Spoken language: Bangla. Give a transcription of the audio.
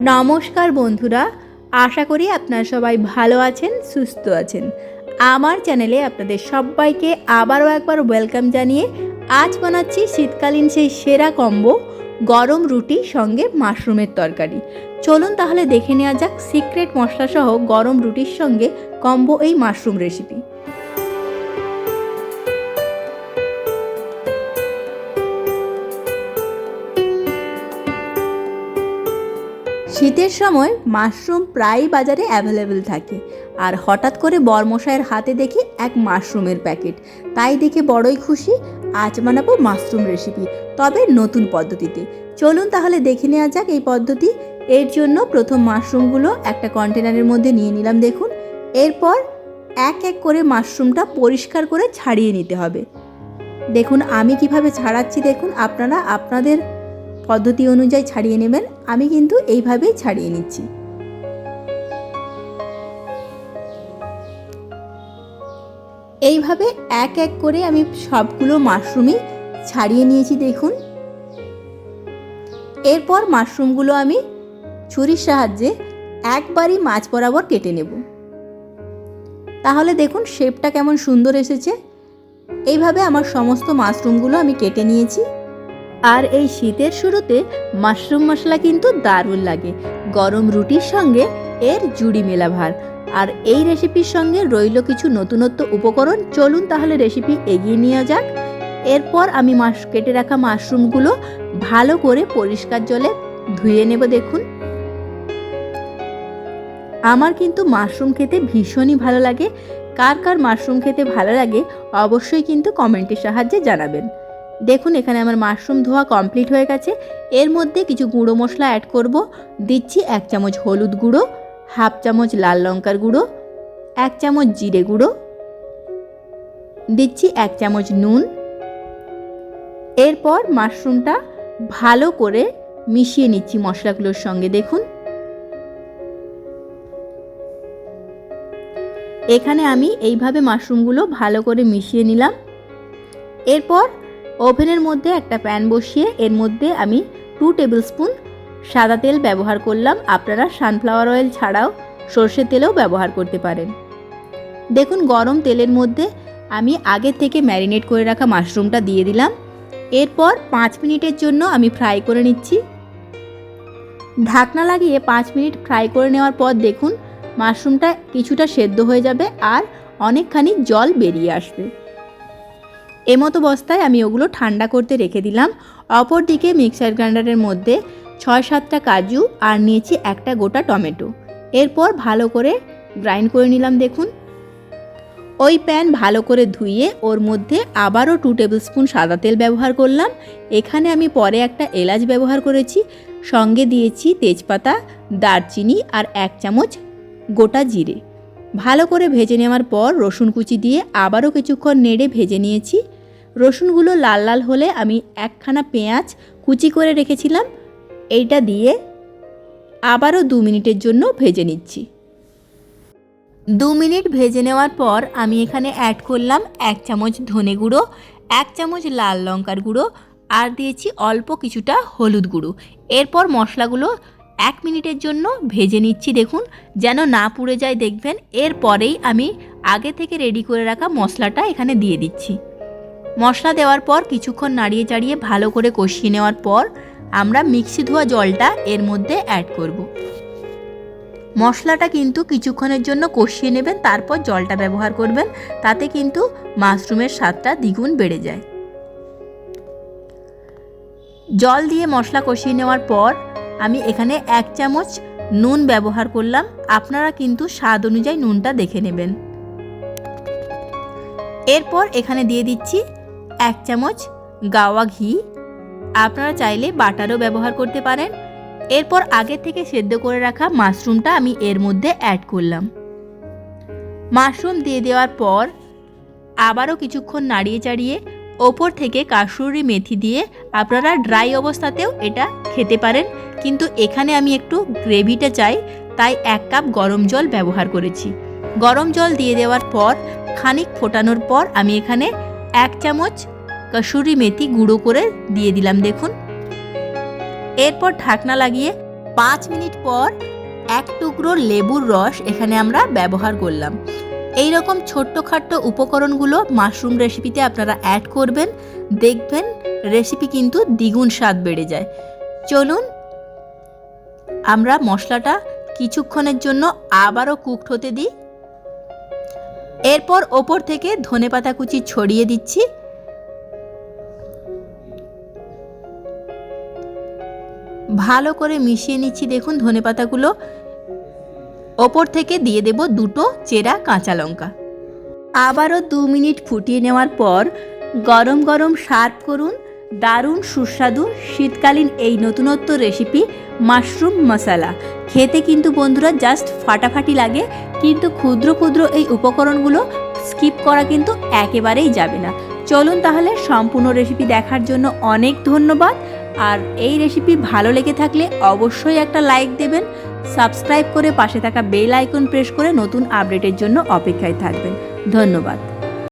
নমস্কার বন্ধুরা, আশা করি আপনারা সবাই ভালো আছেন, সুস্থ আছেন। আমার চ্যানেলে আপনাদের সবাইকে আবারও একবার ওয়েলকাম জানিয়ে আজ বানাচ্ছি শীতকালীন সেই সেরা কম্বো গরম রুটি সঙ্গে মাশরুমের তরকারি। চলুন তাহলে দেখে নেওয়া যাক সিক্রেট মশলাসহ গরম রুটির সঙ্গে কম্বো এই মাশরুম রেসিপি। শীতের সময় মাশরুম প্রায় বাজারে অ্যাভেলেবেল থাকে, আর হঠাৎ করে বরমশাইয়ের হাতে দেখি এক মাশরুমের প্যাকেট। তাই দেখে বড়ই খুশি। আজ বানাবো মাশরুম রেসিপি, তবে নতুন পদ্ধতিতে। চলুন তাহলে দেখে নেওয়া যাক এই পদ্ধতি। এর জন্য প্রথম মাশরুমগুলো একটা কন্টেনারের মধ্যে নিয়ে নিলাম দেখুন। এরপর এক এক করে মাশরুমটা পরিষ্কার করে ছাড়িয়ে নিতে হবে। দেখুন আমি কিভাবে ছাড়াচ্ছি, দেখুন আপনারা আপনাদের পদ্ধতি অনুযায়ী ছাড়িয়ে নেবেন। আমি কিন্তু এইভাবেই ছাড়িয়ে নিচ্ছি। এইভাবে এক এক করে আমি সবগুলো মাশরুমই ছাড়িয়ে নিয়েছি দেখুন। এরপর মাশরুমগুলো আমি ছুরির সাহায্যে একবারই মাঝ বরাবর কেটে নেব। তাহলে দেখুন শেপটা কেমন সুন্দর এসেছে। এইভাবে আমার সমস্ত মাশরুমগুলো আমি কেটে নিয়েছি। আর এই শীতের শুরুতে মাশরুম মশলা কিন্তু দারুণ লাগে। গরম রুটির সঙ্গে এর জুড়ি মেলা ভার। আর এই রেসিপির সঙ্গে রইল কিছু নতুনত্ব উপকরণ। চলুন তাহলে রেসিপি এগিয়ে নেওয়া যাক। এরপর আমি কেটে রাখা মাশরুমগুলো ভালো করে পরিষ্কার জলে ধুয়ে নেব দেখুন। আমার কিন্তু মাশরুম খেতে ভীষণই ভালো লাগে। কার কার মাশরুম খেতে ভালো লাগে অবশ্যই কিন্তু কমেন্টের সাহায্যে জানাবেন। দেখুন এখানে আমার মাশরুম ধোয়া কমপ্লিট হয়ে গেছে। এর মধ্যে কিছু গুঁড়ো মশলা অ্যাড করব। দিচ্ছি 1 চামচ হলুদ গুঁড়ো, 1/2 চামচ লাল লঙ্কার গুঁড়ো, 1 চামচ জিরে গুঁড়ো, দিচ্ছি 1 চামচ নুন। এরপর মাশরুমটা ভালো করে মিশিয়ে নিচ্ছি মশলাগুলোর সঙ্গে দেখুন। এখানে আমি এইভাবে মাশরুমগুলো ভালো করে মিশিয়ে নিলাম। এরপর ওভেনের মধ্যে একটা প্যান বসিয়ে এর মধ্যে আমি 2 টেবিল স্পুন সাদা তেল ব্যবহার করলাম। আপনারা সানফ্লাওয়ার অয়েল ছাড়াও সর্ষের তেলও ব্যবহার করতে পারেন। দেখুন গরম তেলের মধ্যে আমি আগে থেকে ম্যারিনেট করে রাখা মাশরুমটা দিয়ে দিলাম। এরপর 5 মিনিটের জন্য আমি ফ্রাই করে নিচ্ছি। ঢাকনা লাগিয়ে 5 মিনিট ফ্রাই করে নেওয়ার পর দেখুন মাশরুমটা কিছুটা সেদ্ধ হয়ে যাবে আর অনেকখানি জল বেরিয়ে আসবে। এমতো অবস্থায় আমি ওগুলো ঠান্ডা করতে রেখে দিলাম। অপরদিকে মিক্সার গ্রাইন্ডারের মধ্যে 6-7টা কাজু আর নিয়েছি একটা গোটা টমেটো। এরপর ভালো করে গ্রাইন্ড করে নিলাম দেখুন। ওই প্যান ভালো করে ধুয়ে ওর মধ্যে আবারও 2 টেবিল স্পুন সাদা তেল ব্যবহার করলাম। এখানে আমি পরে একটা এলাচ ব্যবহার করেছি, সঙ্গে দিয়েছি তেজপাতা, দারচিনি আর 1 চামচ গোটা জিরে। ভালো করে ভেজে নেওয়ার পর রসুন কুচি দিয়ে আবারও কিছুক্ষণ নেড়ে ভেজে নিয়েছি। রসুনগুলো লাল লাল হলে আমি একখানা পেঁয়াজ কুচি করে রেখেছিলাম এইটা দিয়ে আবারও 2 মিনিটের জন্য ভেজে নিচ্ছি। 2 মিনিট ভেজে নেওয়ার পর আমি এখানে অ্যাড করলাম 1 চামচ ধনে গুঁড়ো, 1 চামচ লাল লঙ্কার গুঁড়ো আর দিয়েছি অল্প কিছুটা হলুদ গুঁড়ো। এরপর মশলাগুলো 1 মিনিটের জন্য ভেজে নিচ্ছি দেখুন, যেন না পুড়ে যায় দেখবেন। এরপরেই আমি আগে থেকে রেডি করে রাখা মশলাটা এখানে দিয়ে দিচ্ছি। মশলা দেওয়ার পর কিছুক্ষণ নাড়িয়ে চাড়িয়ে ভালো করে কষিয়ে নেওয়ার পর আমরা মিক্সি ধোয়া জলটা এর মধ্যে অ্যাড করব। মশলাটা কিন্তু কিছুক্ষণের জন্য কষিয়ে নেবেন, তারপর জলটা ব্যবহার করবেন। তাতে কিন্তু মাশরুমের স্বাদটা দ্বিগুণ বেড়ে যায়। জল দিয়ে মশলা কষিয়ে নেওয়ার পর আমি এখানে 1 চামচ নুন ব্যবহার করলাম। আপনারা কিন্তু স্বাদ অনুযায়ী নুনটা দেখে নেবেন। এরপর এখানে দিয়ে দিচ্ছি 1 চামচ গাওয়া ঘি। আপনারা চাইলে বাটারও ব্যবহার করতে পারেন। এরপর আগে থেকে সেদ্ধ করে রাখা মাশরুমটা আমি এর মধ্যে অ্যাড করলাম। মাশরুম দিয়ে দেওয়ার পর আবারও কিছুক্ষণ নাড়িয়ে চাড়িয়ে ওপর থেকে কাসুরি মেথি দিয়ে আপনারা ড্রাই অবস্থাতেও এটা খেতে পারেন, কিন্তু এখানে আমি একটু গ্রেভিটা চাই তাই 1 কাপ গরম জল ব্যবহার করেছি। গরম জল দিয়ে দেওয়ার পর খানিক ফোটানোর পর আমি এখানে 1 চামচ কাসুরি মেথি গুঁড়ো করে দিয়ে দিলাম দেখুন। এরপর ঢাকনা লাগিয়ে 5 মিনিট পর এক টুকরো লেবুর রস এখানে আমরা ব্যবহার করলাম। এই রকম ছোট্টখাট্ট উপকরণগুলো মাশরুম রেসিপিতে আপনারা অ্যাড করবেন, দেখবেন রেসিপি কিন্তু দ্বিগুণ স্বাদ বেড়ে যায়। চলুন আমরা মশলাটা কিছুক্ষণের জন্য আবারও কুকড হতে দিই। এরপর ওপর থেকে ধনেপাতা কুচি ছড়িয়ে দিচ্ছি। ভালো করে মিশিয়ে নিচ্ছি। দেখুন ধনেপাতাগুলো। ওপর থেকে দিয়ে দেব 2টো চেরা কাঁচা লঙ্কা। আবারও 2 মিনিট ফুটিয়ে নেওয়ার পর গরম গরম সার্ভ করুন দারুণ সুস্বাদু শীতকালীন এই নতুনত্ব রেসিপি মাশরুম মশলা। খেতে কিন্তু বন্ধুরা জাস্ট ফাটাফাটি লাগে, কিন্তু ক্ষুদ্র ক্ষুদ্র এই উপকরণগুলো স্কিপ করা কিন্তু একেবারেই যাবে না। চলুন তাহলে সম্পূর্ণ রেসিপি দেখার জন্য অনেক ধন্যবাদ। আর এই রেসিপি ভালো লেগে থাকলে অবশ্যই একটা লাইক দেবেন, সাবস্ক্রাইব করে পাশে থাকা বেল আইকন প্রেস করে নতুন আপডেটের জন্য অপেক্ষায় থাকবেন। ধন্যবাদ।